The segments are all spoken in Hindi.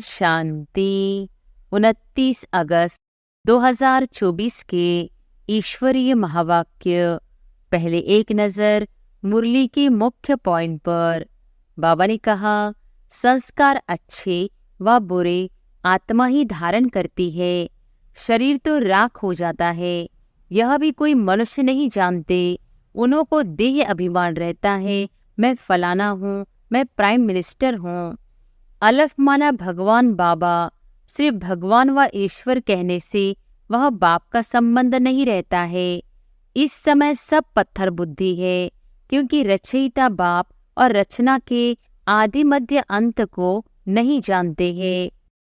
शांति। 29 अगस्त 2024 के ईश्वरीय महावाक्य। पहले एक नज़र मुरली के मुख्य पॉइंट पर। बाबा ने कहा, संस्कार अच्छे व बुरे आत्मा ही धारण करती है। शरीर तो राख हो जाता है, यह भी कोई मनुष्य नहीं जानते। उन्हों को देह अभिमान रहता है, मैं फलाना हूँ, मैं प्राइम मिनिस्टर हूँ। अलफ माना भगवान बाबा। सिर्फ भगवान व ईश्वर कहने से वह बाप का संबंध नहीं रहता है। इस समय सब पत्थर बुद्धि है, क्योंकि रचयिता बाप और रचना के आदि मध्य अंत को नहीं जानते हैं।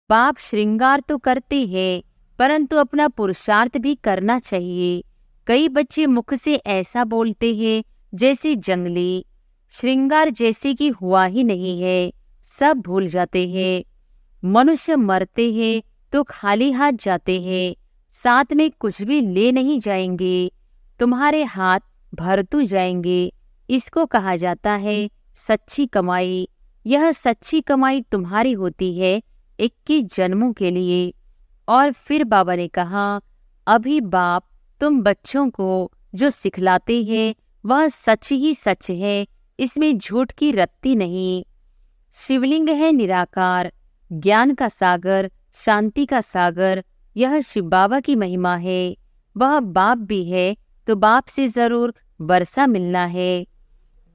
बाप श्रृंगार तो करते हैं, परंतु अपना पुरुषार्थ भी करना चाहिए। कई बच्चे मुख से ऐसा बोलते हैं जैसे जंगली, श्रृंगार जैसे कि हुआ ही नहीं है, सब भूल जाते हैं। मनुष्य मरते हैं तो खाली हाथ जाते हैं, साथ में कुछ भी ले नहीं जाएंगे। तुम्हारे हाथ भरतू जाएंगे। इसको कहा जाता है सच्ची कमाई। यह सच्ची कमाई तुम्हारी होती है 21 जन्मों के लिए। और फिर बाबा ने कहा, अभी बाप तुम बच्चों को जो सिखलाते हैं वह सच ही सच है, इसमें झूठ की रत्ती नहीं। शिवलिंग है निराकार, ज्ञान का सागर, शांति का सागर। यह शिव बाबा की महिमा है। वह बाप भी है तो बाप से जरूर वर्षा मिलना है।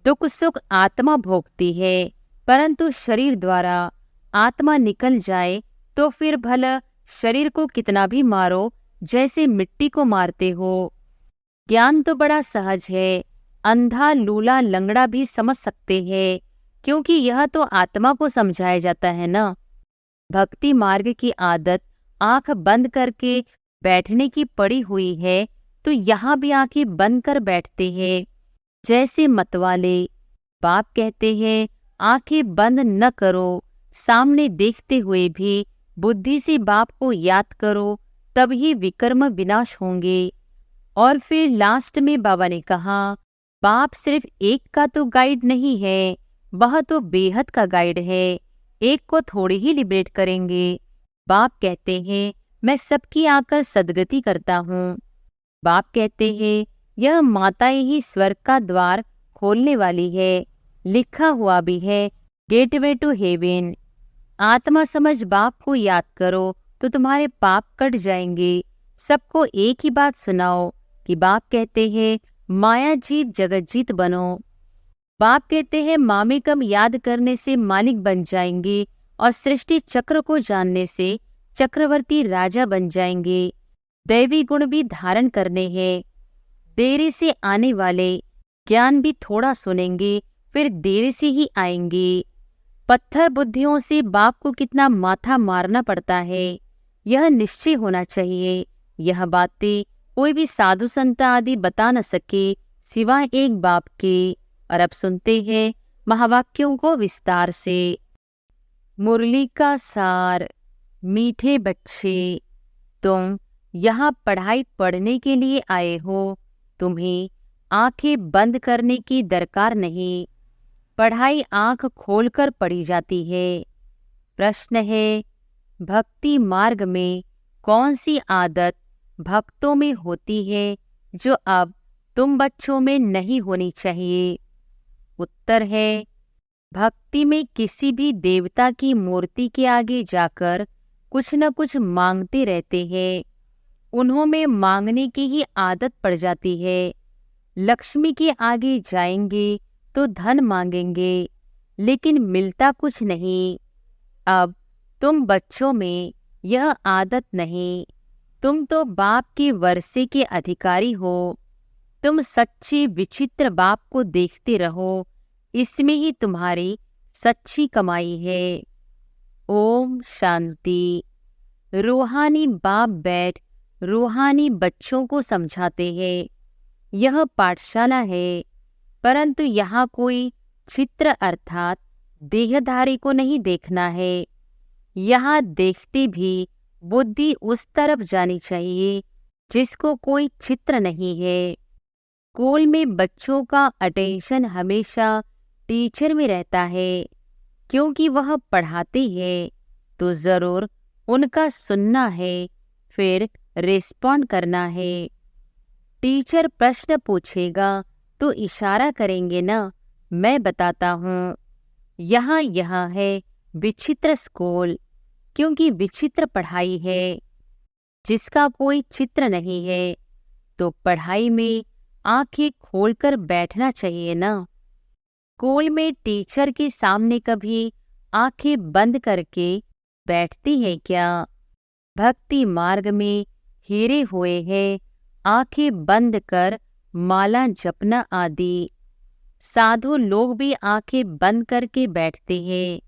दुख सुख आत्मा भोगती है, परंतु शरीर द्वारा आत्मा निकल जाए तो फिर भला शरीर को कितना भी मारो, जैसे मिट्टी को मारते हो। ज्ञान तो बड़ा सहज है, अंधा लूला लंगड़ा भी समझ सकते हैं, क्योंकि यह तो आत्मा को समझाया जाता है ना। भक्ति मार्ग की आदत आंख बंद करके बैठने की पड़ी हुई है, तो यहाँ भी आंखें बंद कर बैठते हैं जैसे मतवाले। बाप कहते हैं आंखें बंद न करो, सामने देखते हुए भी बुद्धि से बाप को याद करो, तब ही विकर्म विनाश होंगे। और फिर लास्ट में बाबा ने कहा, बाप सिर्फ एक का तो गाइड नहीं है, वह तो बेहद का गाइड है। एक को थोड़ी ही लिबरेट करेंगे। बाप कहते हैं मैं सबकी आकर सदगति करता हूँ। बाप कहते हैं यह माताएं ही स्वर्ग का द्वार खोलने वाली है। लिखा हुआ भी है गेटवे टू हेवन। आत्मा समझ बाप को याद करो तो तुम्हारे पाप कट जाएंगे। सबको एक ही बात सुनाओ कि बाप कहते हैं माया जीत जगत जीत बनो। बाप कहते हैं मामेकम याद करने से मालिक बन जाएंगे और सृष्टि चक्र को जानने से चक्रवर्ती राजा बन जाएंगे। दैवी गुण भी धारण करने हैं। देरी से आने वाले ज्ञान भी थोड़ा सुनेंगे, फिर देरी से ही आएंगे। पत्थर बुद्धियों से बाप को कितना माथा मारना पड़ता है, यह निश्चय होना चाहिए। यह बातें कोई भी साधु संत आदि बता न सके सिवाय एक बाप के। और अब सुनते हैं महावाक्यों को विस्तार से। मुरली का सार। मीठे बच्चे, तुम यहाँ पढ़ाई पढ़ने के लिए आए हो। तुम्हें आंखें बंद करने की दरकार नहीं। पढ़ाई आंख खोलकर पढ़ी जाती है। प्रश्न है, भक्ति मार्ग में कौन सी आदत भक्तों में होती है जो अब तुम बच्चों में नहीं होनी चाहिए? उत्तर है, भक्ति में किसी भी देवता की मूर्ति के आगे जाकर कुछ न कुछ मांगते रहते हैं। उन्हों में मांगने की ही आदत पड़ जाती है। लक्ष्मी के आगे जाएंगे तो धन मांगेंगे, लेकिन मिलता कुछ नहीं। अब तुम बच्चों में यह आदत नहीं। तुम तो बाप के वर्षे के अधिकारी हो। तुम सच्चे विचित्र बाप को देखते रहो, इसमें ही तुम्हारी सच्ची कमाई है। ओम शांति। रूहानी बाप बैठ रूहानी बच्चों को समझाते हैं। यह पाठशाला है, परंतु यहाँ कोई चित्र अर्थात देहधारी को नहीं देखना है। यहाँ देखते भी बुद्धि उस तरफ जानी चाहिए जिसको कोई चित्र नहीं है। स्कूल में बच्चों का अटेंशन हमेशा टीचर में रहता है, क्योंकि वह पढ़ाते हैं तो ज़रूर उनका सुनना है, फिर रिस्पॉन्ड करना है। टीचर प्रश्न पूछेगा तो इशारा करेंगे ना, मैं बताता हूँ। यहाँ है विचित्र स्कूल, क्योंकि विचित्र पढ़ाई है जिसका कोई चित्र नहीं है। तो पढ़ाई में आंखें खोलकर बैठना चाहिए ना। स्कूल में टीचर के सामने कभी आंखें बंद करके बैठती है क्या? भक्ति मार्ग में हीरे हुए हैं आंखें बंद कर माला जपना आदि। साधु लोग भी आंखें बंद करके बैठते हैं।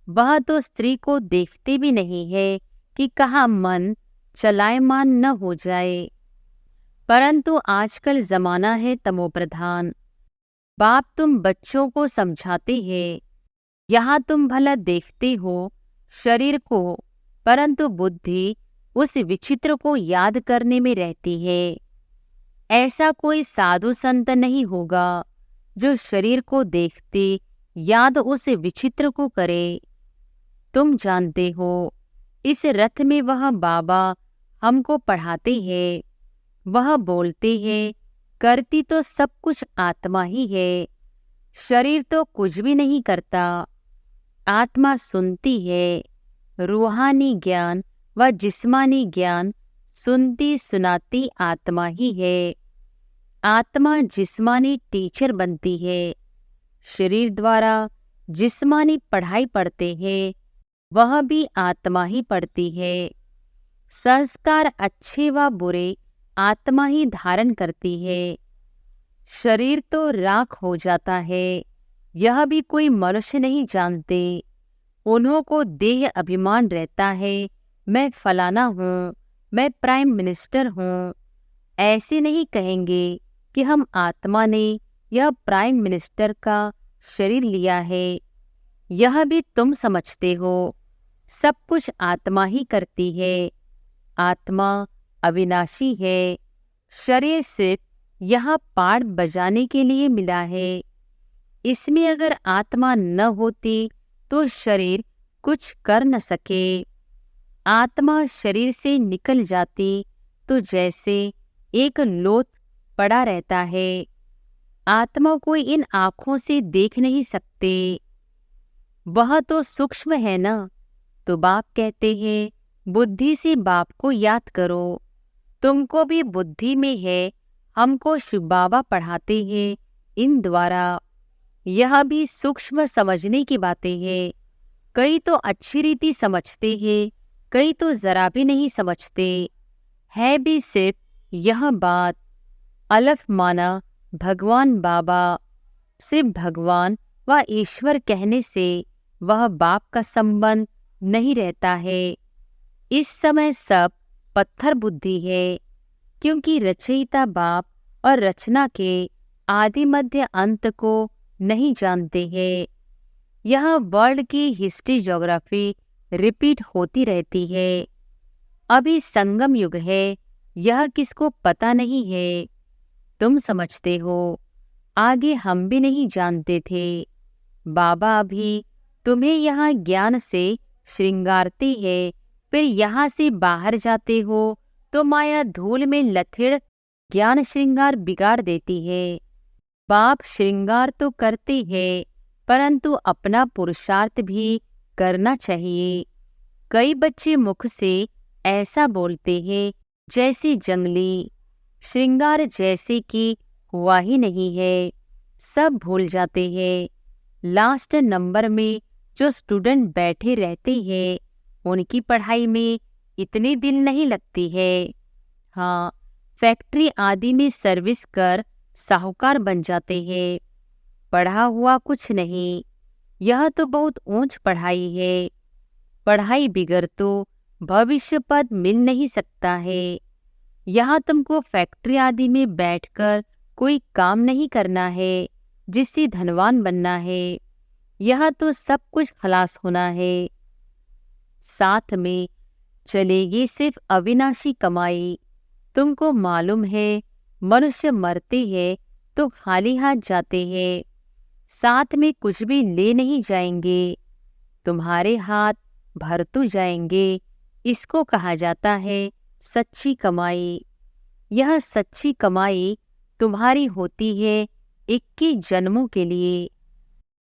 वह तो स्त्री को देखते भी नहीं है कि कहाँ मन चलायमान न हो जाए। परंतु आजकल जमाना है तमोप्रधान। बाप तुम बच्चों को समझाते हैं, यहाँ तुम भला देखते हो शरीर को, परंतु बुद्धि उस विचित्र को याद करने में रहती है। ऐसा कोई साधु संत नहीं होगा जो शरीर को देखते याद उस विचित्र को करे। तुम जानते हो, इस रथ में वह बाबा हमको पढ़ाते हैं। वह बोलते हैं, करती तो सब कुछ आत्मा ही है, शरीर तो कुछ भी नहीं करता। आत्मा सुनती है, रूहानी ज्ञान व जिस्मानी ज्ञान सुनती सुनाती आत्मा ही है। आत्मा जिस्मानी टीचर बनती है। शरीर द्वारा जिस्मानी पढ़ाई पढ़ते हैं, वह भी आत्मा ही पढ़ती है। संस्कार अच्छे व बुरे आत्मा ही धारण करती है। शरीर तो राख हो जाता है, यह भी कोई मनुष्य नहीं जानते। उन्हों को देह अभिमान रहता है, मैं फलाना हूँ, मैं प्राइम मिनिस्टर हूँ। ऐसे नहीं कहेंगे कि हम आत्मा ने यह प्राइम मिनिस्टर का शरीर लिया है। यह भी तुम समझते हो, सब कुछ आत्मा ही करती है। आत्मा अविनाशी है। शरीर सिर्फ यहाँ पाठ बजाने के लिए मिला है। इसमें अगर आत्मा न होती तो शरीर कुछ कर न सके। आत्मा शरीर से निकल जाती तो जैसे एक लोथ पड़ा रहता है। आत्मा को इन आँखों से देख नहीं सकते, वह तो सूक्ष्म है ना। तो बाप कहते हैं, बुद्धि से बाप को याद करो। तुमको भी बुद्धि में है, हमको शिव बाबा पढ़ाते हैं इन द्वारा। यह भी सूक्ष्म समझने की बातें हैं। कई तो अच्छी रीति समझते हैं, कई तो जरा भी नहीं समझते। है भी सिर्फ यह बात। अलफ माना भगवान बाबा। सिर्फ भगवान व ईश्वर कहने से वह बाप का संबंध नहीं रहता है। इस समय सब पत्थर बुद्धि है, क्योंकि रचयिता बाप और रचना के आदि मध्य अंत को नहीं जानते हैं। यह वर्ल्ड की हिस्ट्री ज्योग्राफी रिपीट होती रहती है। अभी संगम युग है, यह किसको पता नहीं है। तुम समझते हो, आगे हम भी नहीं जानते थे। बाबा अभी तुम्हें यहाँ ज्ञान से श्रृंगारते हैं, फिर यहाँ से बाहर जाते हो तो माया धूल में लथिड़ ज्ञान श्रृंगार बिगाड़ देती है। बाप श्रृंगार तो करते हैं, परंतु अपना पुरुषार्थ भी करना चाहिए। कई बच्चे मुख से ऐसा बोलते हैं जैसे जंगली, श्रृंगार जैसे कि हुआ ही नहीं है, सब भूल जाते हैं। लास्ट नंबर में जो स्टूडेंट बैठे रहते हैं, उनकी पढ़ाई में इतनी दिल नहीं लगती है। हाँ, फैक्ट्री आदि में सर्विस कर साहूकार बन जाते हैं। पढ़ा हुआ कुछ नहीं, यह तो बहुत ऊंच पढ़ाई है। पढ़ाई बिगर तो भविष्य पद मिल नहीं सकता है। यहाँ तुमको फैक्ट्री आदि में बैठकर कोई काम नहीं करना है जिससे धनवान बनना है। यह तो सब कुछ खलास होना है। साथ में चलेगी सिर्फ अविनाशी कमाई। तुमको मालूम है, मनुष्य मरते हैं तो खाली हाथ जाते हैं, साथ में कुछ भी ले नहीं जाएंगे। तुम्हारे हाथ भरतू जाएंगे, इसको कहा जाता है सच्ची कमाई। यह सच्ची कमाई तुम्हारी होती है 21 जन्मों के लिए।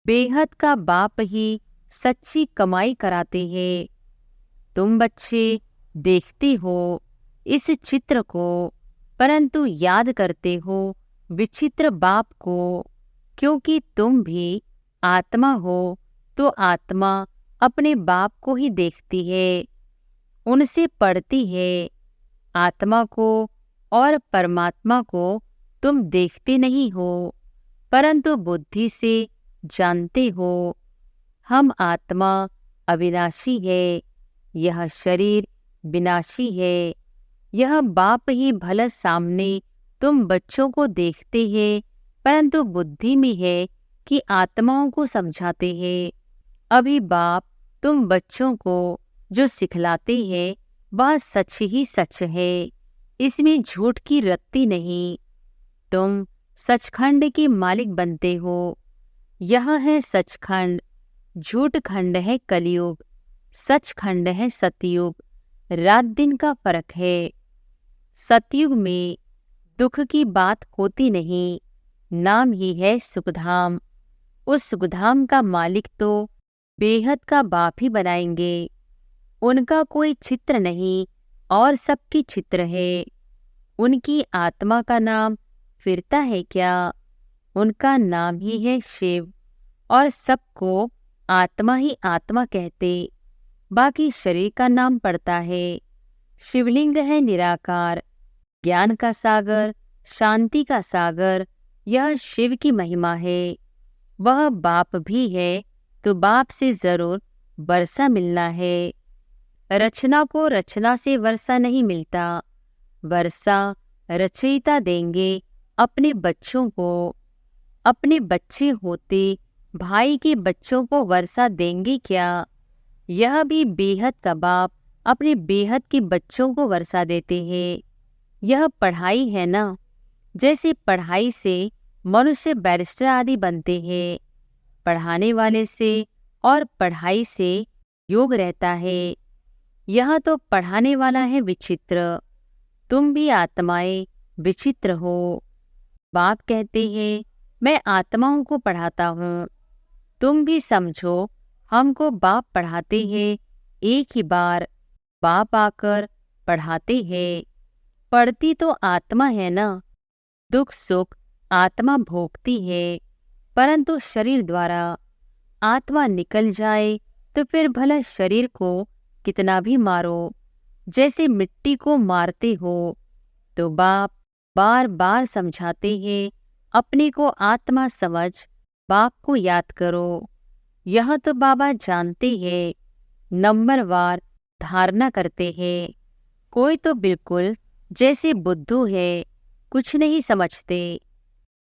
बेहद का बाप ही सच्ची कमाई कराते हैं। तुम बच्चे देखते हो इस चित्र को, परंतु याद करते हो विचित्र बाप को, क्योंकि तुम भी आत्मा हो, तो आत्मा अपने बाप को ही देखती है, उनसे पढ़ती है। आत्मा को और परमात्मा को तुम देखते नहीं हो, परंतु बुद्धि से जानते हो। हम आत्मा अविनाशी है, यह शरीर विनाशी है। यह बाप ही भला सामने तुम बच्चों को देखते हैं, परंतु बुद्धि में है कि आत्माओं को समझाते हैं। अभी बाप तुम बच्चों को जो सिखलाते हैं वह सच ही सच है, इसमें झूठ की रत्ती नहीं। तुम सचखंड के मालिक बनते हो। यह है सचखंड, झूठ खंड है कलयुग, सचखंड है सतयुग। रात दिन का फर्क है। सतयुग में दुख की बात होती नहीं, नाम ही है सुखधाम। उस सुखधाम का मालिक तो बेहद का बाप ही बनाएंगे। उनका कोई चित्र नहीं और सबकी चित्र है। उनकी आत्मा का नाम फिरता है क्या? उनका नाम ही है शिव, और सबको आत्मा ही आत्मा कहते, बाकी शरीर का नाम पड़ता है। शिवलिंग है निराकार, ज्ञान का सागर, शांति का सागर। यह शिव की महिमा है। वह बाप भी है, तो बाप से जरूर वर्षा मिलना है। रचना को रचना से वर्षा नहीं मिलता। वर्षा रचयिता देंगे अपने बच्चों को। अपने बच्चे होते भाई के बच्चों को वर्षा देंगे क्या? यह भी बेहद का बाप अपने बेहद के बच्चों को वर्षा देते हैं। यह पढ़ाई है ना, जैसे पढ़ाई से मनुष्य बैरिस्टर आदि बनते हैं। पढ़ाने वाले से और पढ़ाई से योग रहता है। यह तो पढ़ाने वाला है विचित्र। तुम भी आत्माएं विचित्र हो। बाप कहते हैं मैं आत्माओं को पढ़ाता हूँ। तुम भी समझो हमको बाप पढ़ाते हैं। एक ही बार बाप आकर पढ़ाते हैं। पढ़ती तो आत्मा है ना। दुख सुख आत्मा भोगती है, परंतु शरीर द्वारा। आत्मा निकल जाए तो फिर भला शरीर को कितना भी मारो, जैसे मिट्टी को मारते हो। तो बाप बार बार समझाते हैं अपने को आत्मा समझ, बाप को याद करो। यह तो बाबा जानते हैं, नंबरवार धारणा करते हैं। कोई तो बिल्कुल जैसे बुद्धू है, कुछ नहीं समझते।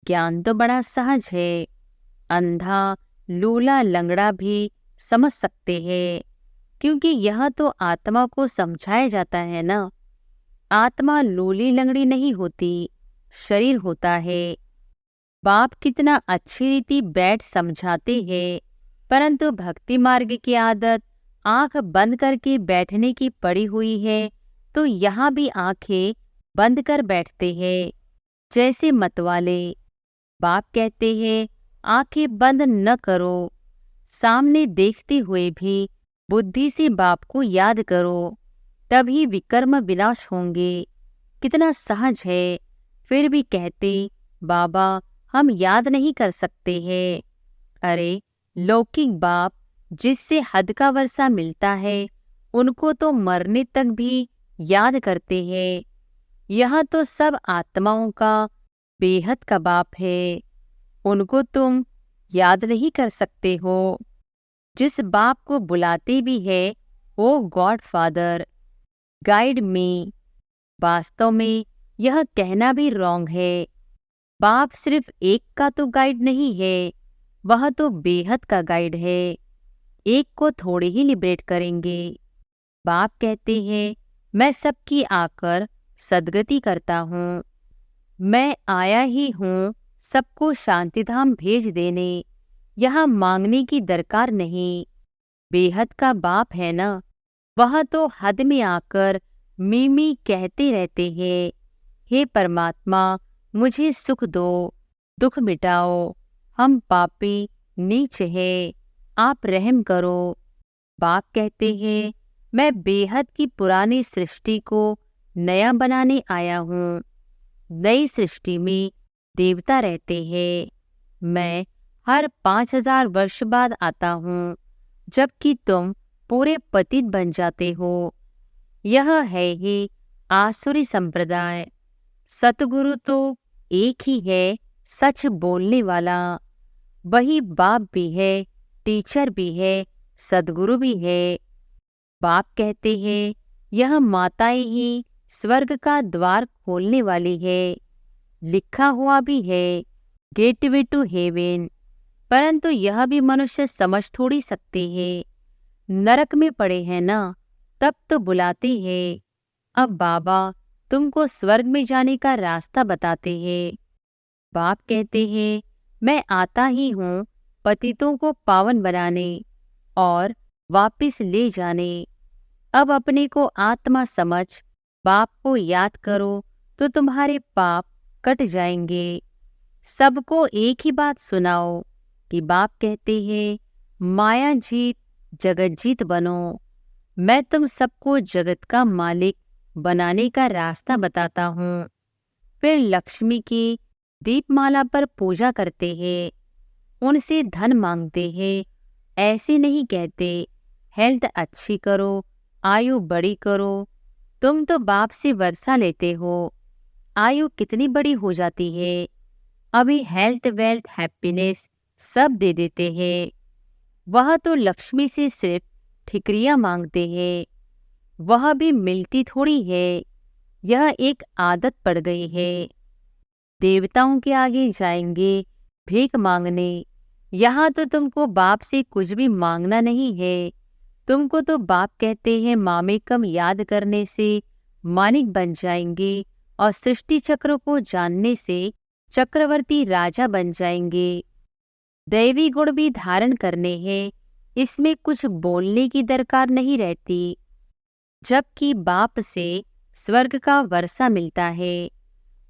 ज्ञान तो बड़ा सहज है। अंधा लूला लंगड़ा भी समझ सकते हैं, क्योंकि यह तो आत्मा को समझाया जाता है ना। आत्मा लूली लंगड़ी नहीं होती, शरीर होता है। बाप कितना अच्छी रीति बैठ समझाते हैं, परंतु भक्ति मार्ग की आदत आंख बंद करके बैठने की पड़ी हुई है, तो यहाँ भी आंखें बंद कर बैठते हैं जैसे मतवाले। बाप कहते हैं आंखें बंद न करो, सामने देखते हुए भी बुद्धि से बाप को याद करो, तभी विकर्म विनाश होंगे। कितना सहज है। फिर भी कहते बाबा हम याद नहीं कर सकते हैं। अरे लौकिक बाप जिससे हद का वर्षा मिलता है, उनको तो मरने तक भी याद करते हैं। यह तो सब आत्माओं का बेहद का बाप है, उनको तुम याद नहीं कर सकते हो। जिस बाप को बुलाते भी है वो गॉड फादर, गाइड मी। वास्तव में यह कहना भी रॉन्ग है। बाप सिर्फ एक का तो गाइड नहीं है, वह तो बेहद का गाइड है। एक को थोड़े ही लिबरेट करेंगे। बाप कहते हैं मैं सबकी आकर सद्गति करता हूँ। मैं आया ही हूँ सबको शांतिधाम भेज देने। यहाँ मांगने की दरकार नहीं। बेहद का बाप है ना, वह तो हद में आकर मीमी कहते रहते हैं, हे परमात्मा मुझे सुख दो, दुख मिटाओ, हम पापी नीच है, आप रहम करो। बाप कहते हैं, मैं बेहद की पुरानी सृष्टि को नया बनाने आया हूँ। नई सृष्टि में देवता रहते हैं। मैं हर 5000 वर्ष बाद आता हूँ, जबकि तुम पूरे पतित बन जाते हो। यह है ही आसुरी संप्रदाय। सतगुरु तो एक ही है, सच बोलने वाला। वही बाप भी है, टीचर भी है, सदगुरु भी है। बाप कहते हैं, यह माताएं ही स्वर्ग का द्वार खोलने वाली है। लिखा हुआ भी है, गेटवे टू हेवन, परंतु यह भी मनुष्य समझ थोड़ी सकते हैं। नरक में पड़े हैं ना, तब तो बुलाते हैं। अब बाबा तुमको स्वर्ग में जाने का रास्ता बताते हैं। बाप कहते हैं, मैं आता ही हूँ पतितों को पावन बनाने और वापिस ले जाने। अब अपने को आत्मा समझ बाप को याद करो तो तुम्हारे पाप कट जाएंगे। सबको एक ही बात सुनाओ कि बाप कहते हैं, माया जीत जगत जीत बनो। मैं तुम सबको जगत का मालिक बनाने का रास्ता बताता हूँ। फिर लक्ष्मी की दीपमाला पर पूजा करते हैं, उनसे धन मांगते हैं। ऐसे नहीं कहते, हेल्थ अच्छी करो, आयु बड़ी करो। तुम तो बाप से वर्षा लेते हो, आयु कितनी बड़ी हो जाती है। अभी हेल्थ वेल्थ हैप्पीनेस सब दे देते हैं। वह तो लक्ष्मी से सिर्फ ठिकरियाँ मांगते हैं, वह भी मिलती थोड़ी है। यह एक आदत पड़ गई है। देवताओं के आगे जाएंगे भीख मांगने। यहाँ तो तुमको बाप से कुछ भी मांगना नहीं है। तुमको तो बाप कहते हैं, मामेकम याद करने से मानिक बन जाएंगे और सृष्टि चक्र को जानने से चक्रवर्ती राजा बन जाएंगे। दैवी गुण भी धारण करने हैं, इसमें कुछ बोलने की दरकार नहीं रहती। जबकि बाप से स्वर्ग का वर्षा मिलता है।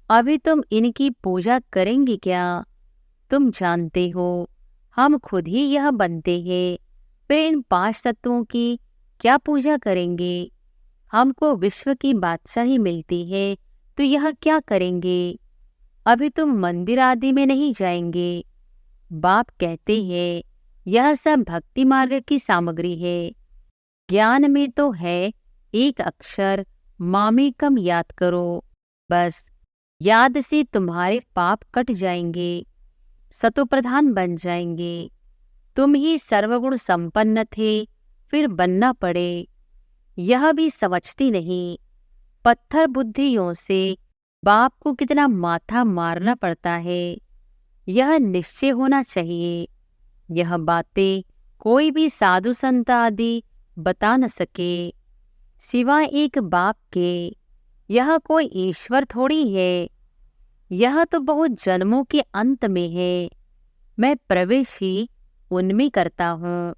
अभी तुम इनकी पूजा करेंगे क्या? तुम जानते हो हम खुद ही यह बनते हैं, फिर इन 5 तत्वों की क्या पूजा करेंगे? हमको विश्व की बादशाही मिलती है तो यह क्या करेंगे? अभी तुम मंदिर आदि में नहीं जाएंगे। बाप कहते हैं, यह सब भक्ति मार्ग की सामग्री है। ज्ञान में तो है एक अक्षर, मामेकम याद करो। बस याद से तुम्हारे पाप कट जाएंगे, सतोप्रधान बन जाएंगे। तुम ही सर्वगुण संपन्न थे, फिर बनना पड़े, यह भी समझती नहीं। पत्थर बुद्धियों से बाप को कितना माथा मारना पड़ता है, यह निश्चय होना चाहिए। यह बातें कोई भी साधु संत आदि बता न सके सिवाय एक बाप के। यह कोई ईश्वर थोड़ी है, यह तो बहुत जन्मों के अंत में है। मैं प्रवेश ही उनमें करता हूँ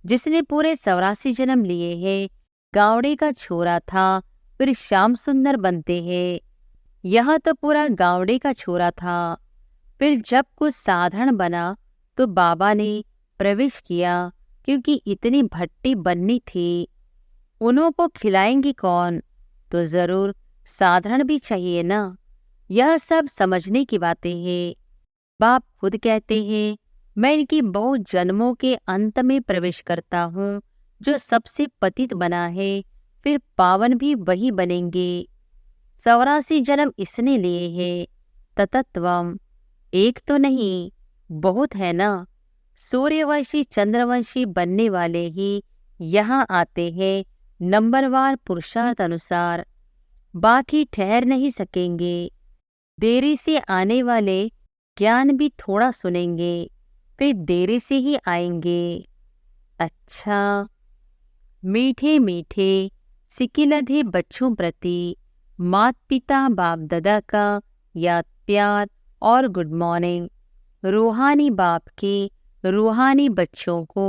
जिसने पूरे 84 जन्म लिए हैं। गावड़े का छोरा था, फिर श्याम सुंदर बनते हैं। यह तो पूरा गावड़े का छोरा था, फिर जब कुछ साधारण बना तो बाबा ने प्रवेश किया, क्योंकि इतनी भट्टी बननी थी। उन्हों को खिलाएंगे कौन, तो जरूर साधारण भी चाहिए ना। यह सब समझने की बातें हैं। बाप खुद कहते हैं, मैं इनकी बहुत जन्मों के अंत में प्रवेश करता हूँ। जो सबसे पतित बना है, फिर पावन भी वही बनेंगे। 84 जन्म इसने लिए हैं। ततत्वम एक तो नहीं, बहुत है ना। सूर्यवंशी चंद्रवंशी बनने वाले ही यहाँ आते हैं नंबरवार पुरुषार्थ अनुसार, बाकी ठहर नहीं सकेंगे। देरी से आने वाले ज्ञान भी थोड़ा सुनेंगे, फिर देरी से ही आएंगे। अच्छा, मीठे मीठे सिकिलधे बच्चों प्रति मात पिता बाप दादा का याद प्यार और गुड मॉर्निंग। रूहानी बाप के रूहानी बच्चों को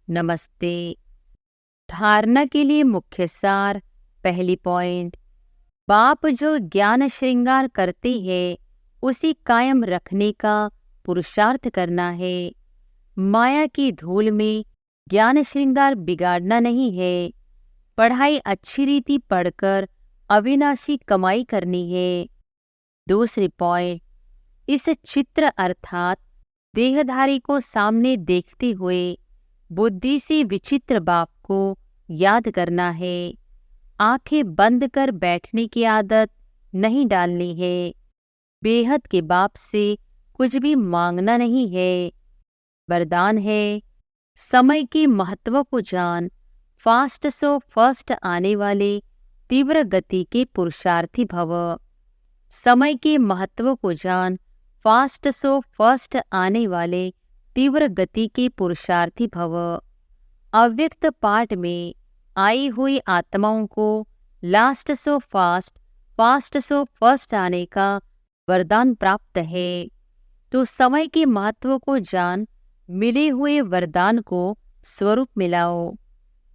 नमस्ते। धारणा के लिए मुख्य सार। पहली पॉइंट, बाप जो ज्ञान श्रृंगार करते हैं उसे कायम रखने का पुरुषार्थ करना है। माया की धूल में ज्ञान श्रृंगार बिगाड़ना नहीं है। पढ़ाई अच्छी रीति पढ़कर अविनाशी कमाई करनी है। दूसरी पॉइंट, इस चित्र अर्थात देहधारी को सामने देखते हुए बुद्धि से विचित्र बाप को याद करना है। आंखें बंद कर बैठने की आदत नहीं डालनी है। बेहद के बाप से कुछ भी मांगना नहीं है। वरदान है, समय के महत्व को जान, फास्ट सो फर्स्ट आने वाले तीव्र गति के पुरुषार्थी भव। समय के महत्व को जान, फास्ट सो फर्स्ट आने वाले तीव्र गति के पुरुषार्थी भव। अव्यक्त पाठ में आई हुई आत्माओं को last so fast, fast so first आने का वरदान प्राप्त है। तो समय के महत्व को जान, मिले हुए वरदान को स्वरूप मिलाओ।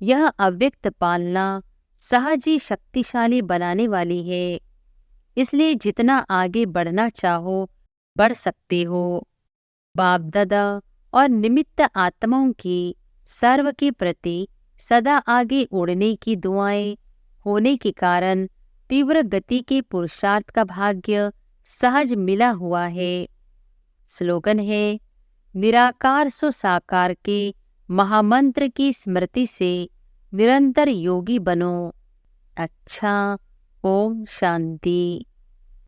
यह अव्यक्त पालना सहज ही शक्तिशाली बनाने वाली है। इसलिए जितना आगे बढ़ना चाहो बढ़ सकते हो। बाप दादा और निमित्त आत्माओं की सर्व के प्रति सदा आगे उड़ने की दुआएं होने के कारण तीव्र गति के पुरुषार्थ का भाग्य सहज मिला हुआ है। स्लोगन है, निराकार सो साकार के महामंत्र की स्मृति से निरंतर योगी बनो। अच्छा, ओम शांति।